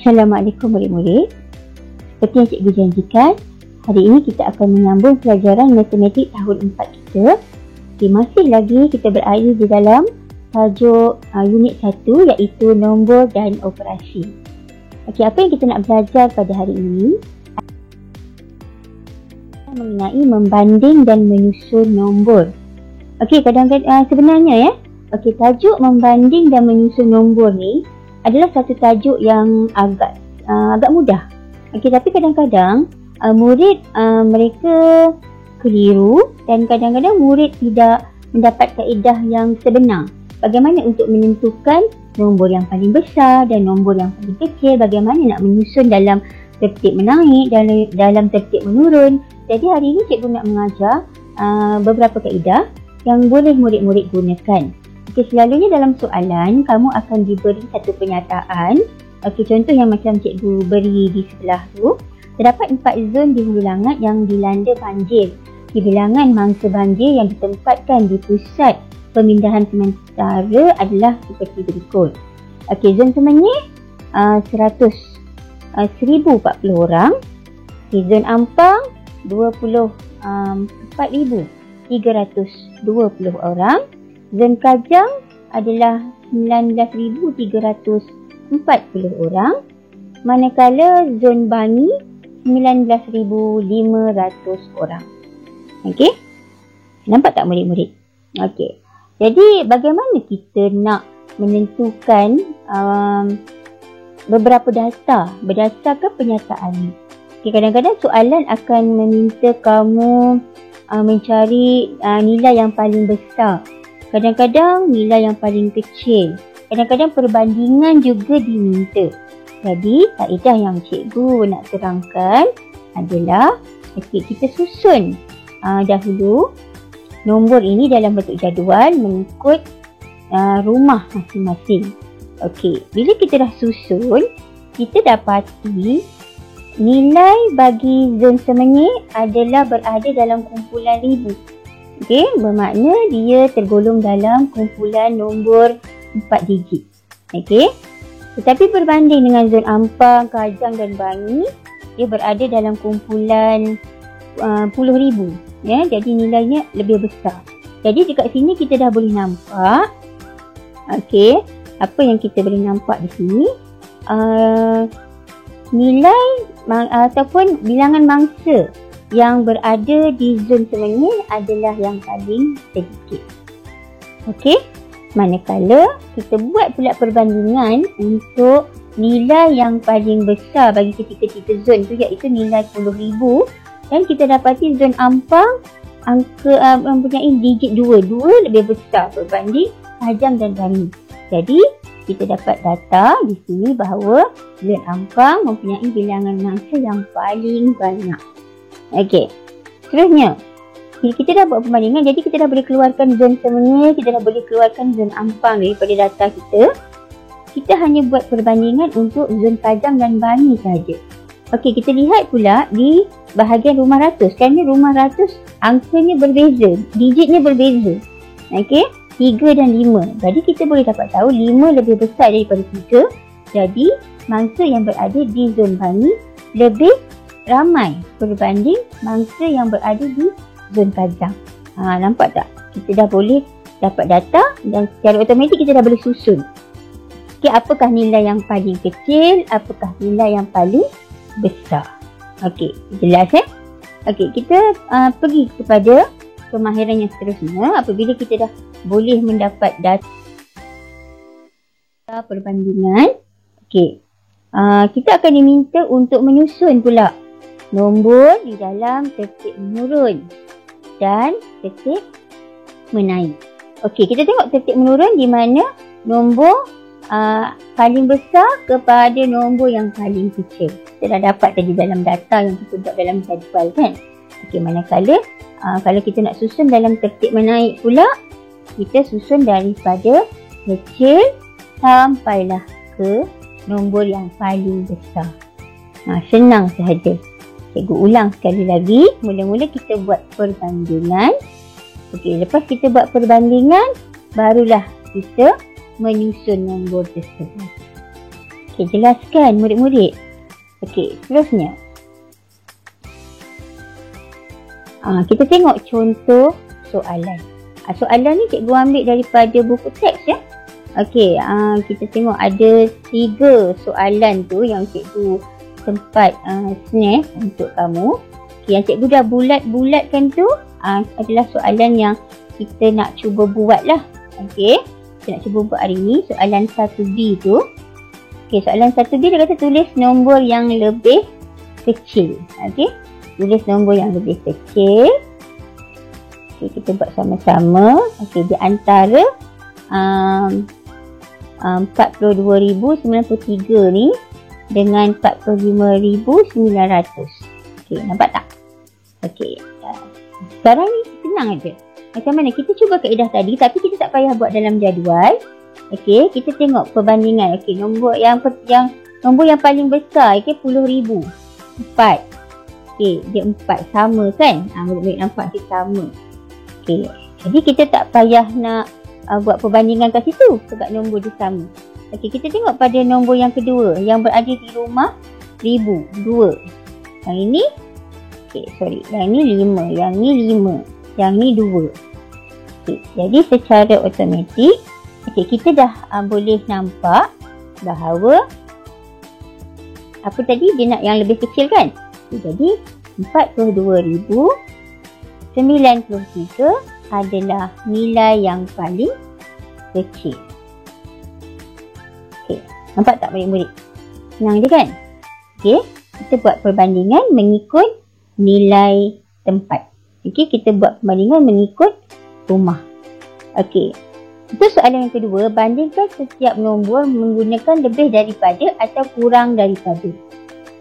Assalamualaikum murid-murid. Seperti yang cikgu janjikan, hari ini kita akan menyambung pelajaran matematik tahun 4 kita. Masih lagi kita berada di dalam tajuk unit 1 iaitu nombor dan operasi. Apa yang kita nak belajar pada hari ini mengenai membanding dan menyusun nombor. Kadang-kadang sebenarnya tajuk membanding dan menyusun nombor ni adalah satu tajuk yang agak mudah. Tapi kadang-kadang murid mereka keliru dan kadang-kadang murid tidak mendapat kaedah yang sebenar. Bagaimana untuk menentukan nombor yang paling besar dan nombor yang paling kecil, bagaimana nak menyusun dalam tertib menaik, dalam tertib menurun. Jadi hari ini cikgu nak mengajar beberapa kaedah yang boleh murid-murid gunakan. Selalunya dalam soalan, kamu akan diberi satu pernyataan. Contoh yang macam cikgu beri di sebelah tu. Terdapat 4 zon di Hulu Langat yang dilanda banjir. Bilangan mangsa banjir yang ditempatkan di pusat pemindahan sementara adalah seperti berikut. Zon Semenyih 1040 orang. Zon Ampang 4,320 orang. Zon Kajang adalah 19,340 orang. Manakala zon Bangi 19,500 orang. Nampak tak murid-murid? Jadi bagaimana kita nak menentukan beberapa data berdasarkan pernyataan ni? Kadang-kadang soalan akan meminta kamu mencari nilai yang paling besar. Kadang-kadang nilai yang paling kecil. Kadang-kadang perbandingan juga diminta. Jadi kaedah yang cikgu nak terangkan adalah kita susun dahulu nombor ini dalam bentuk jadual mengikut rumah masing-masing. Bila kita dah susun, kita dapati nilai bagi zon Semenyih adalah berada dalam kumpulan ribu. Bermakna dia tergolong dalam kumpulan nombor 4 digit. Tetapi berbanding dengan zon Ampang, Kajang dan Bangi, dia berada dalam kumpulan puluh ribu. Jadi nilainya lebih besar. Jadi dekat sini kita dah boleh nampak. Apa yang kita boleh nampak di sini? Nilai ataupun bilangan mangsa yang berada di zon Semenyih adalah yang paling sedikit. Manakala kita buat pula perbandingan untuk nilai yang paling besar bagi ketiga-tiga zon tu iaitu nilai 10,000, dan kita dapati zon Ampang angka mempunyai digit 2 lebih besar berbanding Kajang dan Bangi. Jadi kita dapat data di sini bahawa zon Ampang mempunyai bilangan mangsa yang paling banyak. Seterusnya, bila kita dah buat perbandingan, jadi kita dah boleh keluarkan zon Semenyih, kita dah boleh keluarkan zon Ampang daripada data kita. Kita hanya buat perbandingan untuk zon Kajang dan Bangi saja. Kita lihat pula di bahagian rumah ratus. Kerana rumah ratus angkanya berbeza, digitnya berbeza. 3 dan 5. Jadi kita boleh dapat tahu 5 lebih besar daripada 3. Jadi mangsa yang berada di zon Bangi lebih ramai berbanding mangsa yang berada di zon Kajang. Nampak tak? Kita dah boleh dapat data dan secara automatik kita dah boleh susun. Apakah nilai yang paling kecil? Apakah nilai yang paling besar? Jelas kita pergi kepada kemahiran yang seterusnya. Apabila kita dah boleh mendapat data perbandingan, kita akan diminta untuk menyusun pula nombor di dalam tertib menurun dan tertib menaik. Kita tengok tertib menurun di mana nombor paling besar kepada nombor yang paling kecil. Kita dah dapat tadi dalam data yang kita buat dalam jadual kan. Manakala kalau kita nak susun dalam tertib menaik pula, kita susun daripada kecil sampailah ke nombor yang paling besar. Senang sahaja. Cikgu ulang sekali lagi. Mula-mula kita buat perbandingan. Lepas kita buat perbandingan, barulah kita menyusun nombor tersebut. Okey, jelaskan murid-murid. Okey, seterusnya. Kita tengok contoh soalan. Soalan ni cikgu ambil daripada buku teks ya. Okey, kita tengok ada 3 soalan tu yang cikgu sempat snap untuk kamu. Okay, yang cikgu dah bulat-bulatkan tu adalah soalan yang kita nak cuba buat lah. Okey, kita nak cuba buat hari ni. Soalan 1B tu. Okey, soalan 1B dia kata tulis nombor yang lebih kecil. Okey, tulis nombor yang lebih kecil. Okey, kita buat sama-sama. Okey, di antara 42,093 ni dengan 45,900. Okey, nampak tak? Okey. Sekarang ni senang aja. Macam mana? Kita cuba kaedah tadi tapi kita tak payah buat dalam jadual. Okey, kita tengok perbandingan. Okey, nombor yang paling besar, okey, 10,000. 4. Okey, dia 4 sama kan? Murid-murid nampak dia sama. Okey. Jadi kita tak payah nak buat perbandingan kat situ sebab nombor dia sama. Okey, kita tengok pada nombor yang kedua yang berada di rumah 1000, 2. Yang ini, yang ni 5, yang ni 5, yang ni 2. Okey, jadi secara automatik, kita dah boleh nampak bahawa apa tadi dia nak yang lebih kecil kan? Jadi 42,093 adalah nilai yang paling kecil. Okey, nampak tak murid-murid? Senang je kan? Okey, kita buat perbandingan mengikut nilai tempat. Okey, kita buat perbandingan mengikut rumah. Okey. Itu soalan yang kedua, bandingkan setiap nombor menggunakan lebih daripada atau kurang daripada.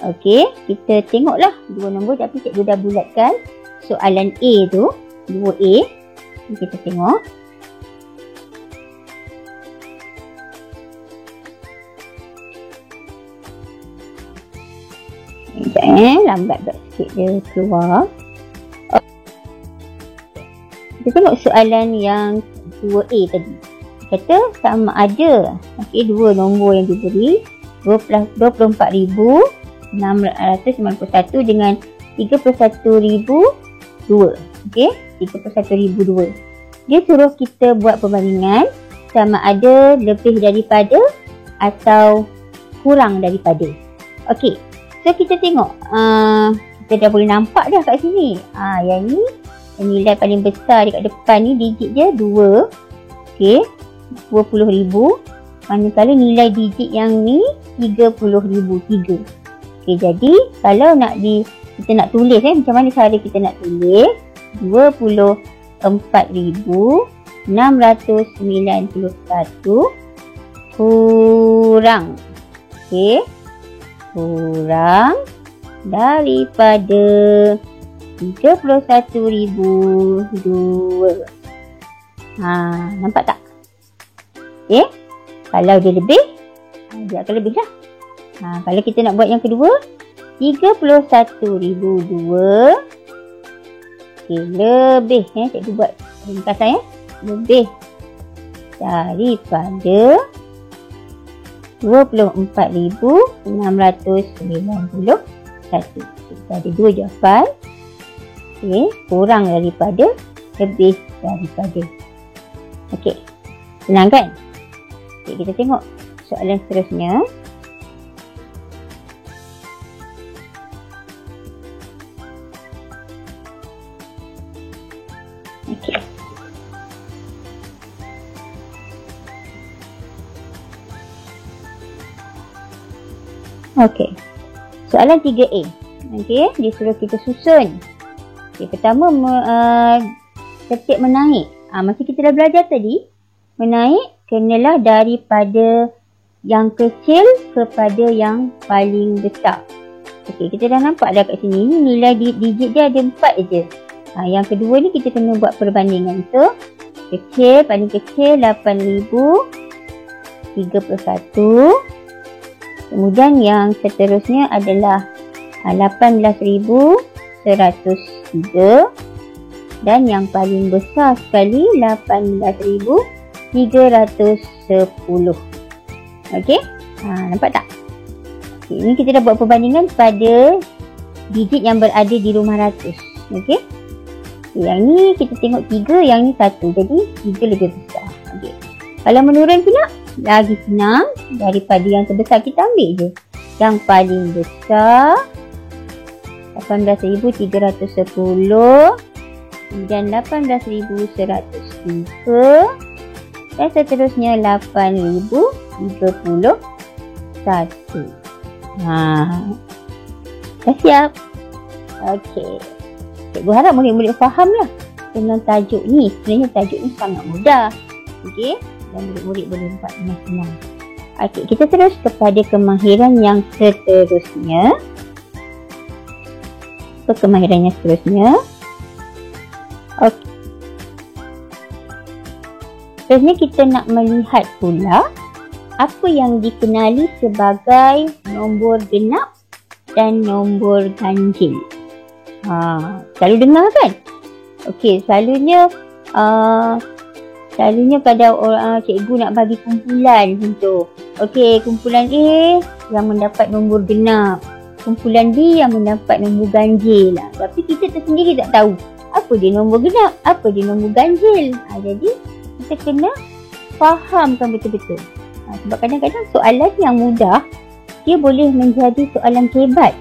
Okey, kita tengoklah 2 nombor tapi cikgu dah bulatkan. Soalan A tu, 2A. Kita tengok. Sekejap lambat sikit dia keluar. Kita tengok soalan yang 2A tadi. Kata sama ada. Okey, 2 nombor yang diberi. 24,691 dengan 31,002. Okey, 31,002. Dia suruh kita buat perbandingan sama ada lebih daripada atau kurang daripada. Okey, so kita tengok. Kita dah boleh nampak dah kat sini. Yang ni nilai paling besar dekat depan ni digit dia 2. Okey, 20,000. Manakala nilai digit yang ni 30,000, 3. Okey, jadi kalau kita nak tulis macam mana cara kita nak tulis? 24,691 kurang. Okey, kurang daripada 31,002. Nampak tak? Okey, kalau dia lebih, dia akan lebih lah. Kalau kita nak buat yang kedua, 31,002. Okey, lebih cikgu buat ringkasan lebih daripada 24,691. Kita ada 2 jawapan. Okey, kurang daripada, lebih daripada. Okey, senang kan? Okey, kita tengok soalan seterusnya. Okey. Okey. Soalan 3A. Okey, dia suruh kita susun. Okey, pertama tertib menaik. Macam kita dah belajar tadi, menaik kenalah daripada yang kecil kepada yang paling besar. Okey, kita dah nampak dah kat sini. Ni nilai digit dia ada 4 je. Yang kedua ni kita kena buat perbandingan. So, kecil, paling kecil 8,031. Kemudian yang seterusnya adalah 18,103. Dan yang paling besar sekali 18,310. Okey? Nampak tak? Ini kita dah buat perbandingan pada digit yang berada di rumah ratus. Okey. Yang ni kita tengok 3, yang ni 1. Jadi 3 lebih besar. Okey. Kalau menurun pula, lagi senang. Daripada yang terbesar kita ambil je yang paling besar, 18,310, kemudian 18,103 dan seterusnya 8,031. Dah siap? Okey. Cikgu harap murid-murid fahamlah dengan tajuk ni. Sebenarnya tajuk ni sangat mudah. Okey, dan murid-murid boleh buat dengan senang. Okey, kita terus kepada kemahiran yang seterusnya. Kemahiran yang seterusnya. Okey. Seterusnya kita nak melihat pula apa yang dikenali sebagai nombor genap dan nombor ganjil. Selalu dengar kan? Okey, selalunya pada orang cikgu nak bagi kumpulan contoh. Okey, kumpulan A yang mendapat nombor genap, kumpulan B yang mendapat nombor ganjil. Tapi kita tersendiri tak tahu apa dia nombor genap, apa dia nombor ganjil. Jadi kita kena fahamkan betul-betul. Sebab kadang-kadang soalan yang mudah dia boleh menjadi soalan kebat.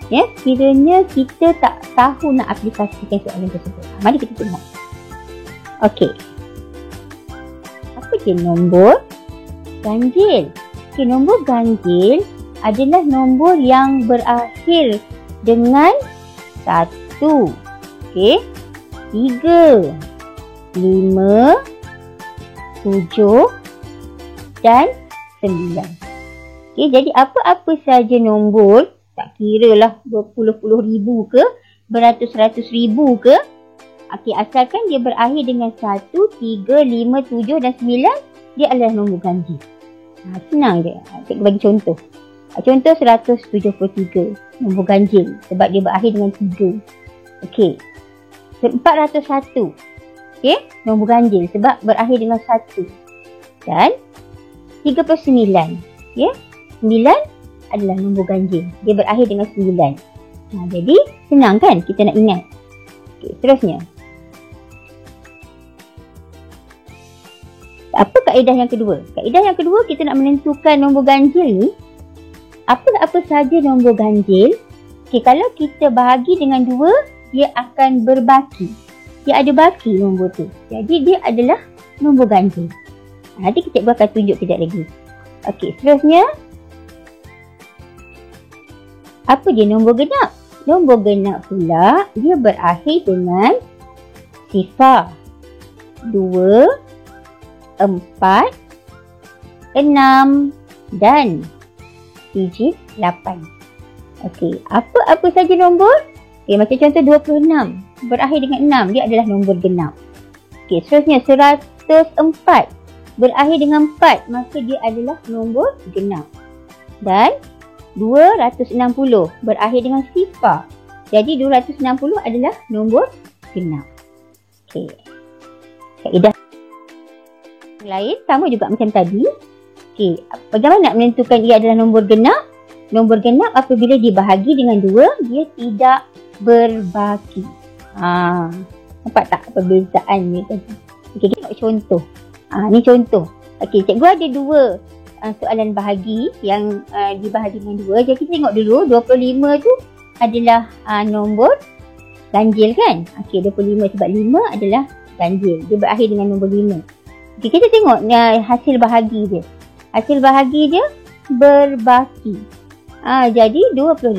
Ya, kiranya kita tak tahu nak aplikasikan soalan tersebut. Mari kita tengok. Okey. Apa dia nombor ganjil? Okey, nombor ganjil adalah nombor yang berakhir dengan 1. Okey. 3, 5, 7 dan 9. Okey, jadi apa-apa saja nombor, tak kira lah berpuluh-puluh ribu ke, beratus-ratus ribu ke. Okey, asalkan dia berakhir dengan 1, 3, 5, 7 dan 9, dia adalah nombor ganjil. Senang je. Cikgu bagi contoh. Contoh 173, nombor ganjil sebab dia berakhir dengan 3. Okey. 401. Okey, nombor ganjil sebab berakhir dengan 1. Dan 39. Ya. 9 adalah nombor ganjil. Dia berakhir dengan 9. Jadi senang kan kita nak ingat. Okey, seterusnya. Apa kaedah yang kedua? Kaedah yang kedua kita nak menentukan nombor ganjil ni. Apa saja nombor ganjil. Okey, kalau kita bahagi dengan 2, dia akan berbaki. Dia ada baki nombor tu. Jadi dia adalah nombor ganjil. Nanti kita akan tunjuk kejap lagi. Okey, seterusnya. Apa dia nombor genap? Nombor genap pula dia berakhir dengan sifar. 2, 4, 6 dan 7, 8. Okey, apa saja nombor? Okey, macam contoh 26 berakhir dengan 6, dia adalah nombor genap. Okey, seterusnya 104 berakhir dengan 4, maka dia adalah nombor genap. Dan 260 berakhir dengan sifar. Jadi 260 adalah nombor genap. Okey. Kaedah lain sama juga macam tadi. Okey, bagaimana nak menentukan ia adalah nombor genap? Nombor genap apabila dibahagi dengan 2, dia tidak berbaki. Nampak tak perbezaannya tadi? Okey, tengok contoh. Ni contoh. Okey, cikgu ada 2 soalan bahagi yang dibahagi dengan 2. Jadi kita tengok dulu 25 tu adalah nombor ganjil kan? Okey, 25 sebab 5 adalah ganjil. Dia berakhir dengan nombor 5. Okey, kita tengok hasil bahagi dia. Hasil bahagi dia berbaki. Jadi 25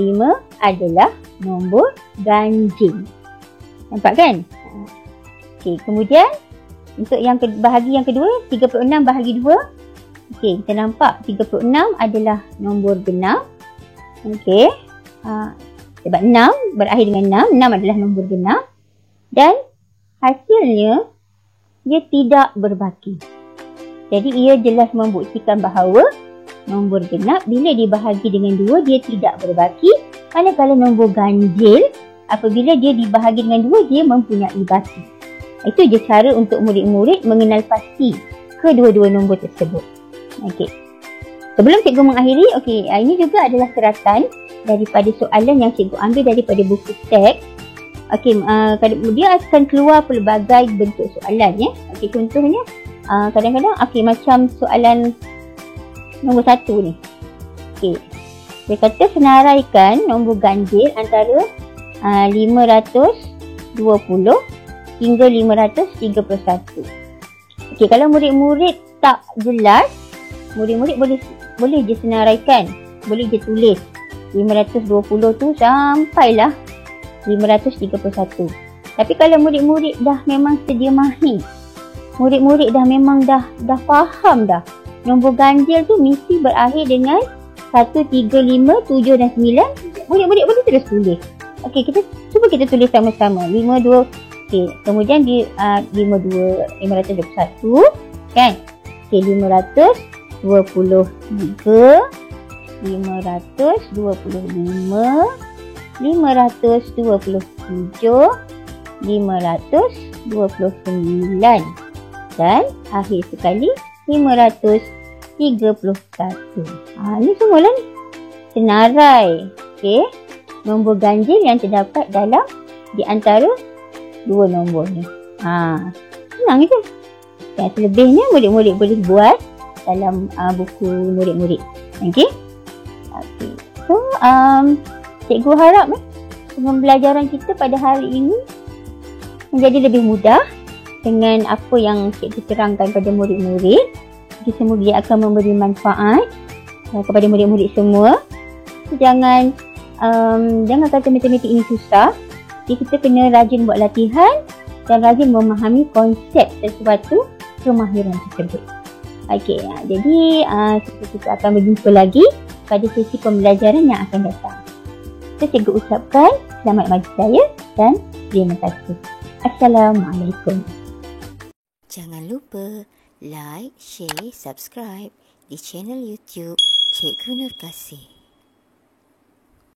adalah nombor ganjil. Nampak kan? Okey, kemudian untuk yang bahagi yang kedua, 36 bahagi 2. Okey, kita nampak 36 adalah nombor genap. Okey. Sebab 6 berakhir dengan 6, 6 adalah nombor genap. Dan hasilnya dia tidak berbaki. Jadi ia jelas membuktikan bahawa nombor genap bila dibahagi dengan 2 dia tidak berbaki. Manakala nombor ganjil apabila dia dibahagi dengan 2 dia mempunyai baki. Itu je cara untuk murid-murid mengenal pasti kedua-dua nombor tersebut. Okey. Sebelum cikgu mengakhiri, ini juga adalah seratan daripada soalan yang cikgu ambil daripada buku teks. Dia akan keluar pelbagai bentuk soalan ya. Contohnya kadang-kadang macam soalan nombor 1 ni. Dia kata senaraikan nombor ganjil antara 520 hingga 531. Kalau murid-murid tak jelas, murid-murid boleh je senaraikan, boleh je tulis 520 tu sampailah 531. Tapi kalau murid-murid dah memang sedia mahir, murid-murid dah memang dah faham dah, nombor ganjil tu mesti berakhir dengan 1, 3, 5, 7 dan 9. Murid-murid boleh terus tulis. Kita cuba kita tulis sama-sama. 52. Kemudian di 521 kan? 523, 525, 527, 529 dan akhir sekali 531. Ni semualah ni senarai nombor ganjil yang terdapat dalam di antara dua nombor ni. Senang je. Yang selebihnya murid-murid boleh buat dalam buku murid-murid. So cikgu harap pembelajaran kita pada hari ini menjadi lebih mudah dengan apa yang cikgu terangkan pada murid-murid. Semoga dia akan memberi manfaat kepada murid-murid semua. Jangan kata matematik ini susah. Jadi kita kena rajin buat latihan dan rajin memahami konsep sesuatu kemahiran tersebut. Jadi kita akan berjumpa lagi pada sesi pembelajaran yang akan datang. Cikgu ucapkan selamat pagi saya dan terima kasih. Assalamualaikum. Jangan lupa like, share, subscribe di channel YouTube Cikgu Nur Kasih.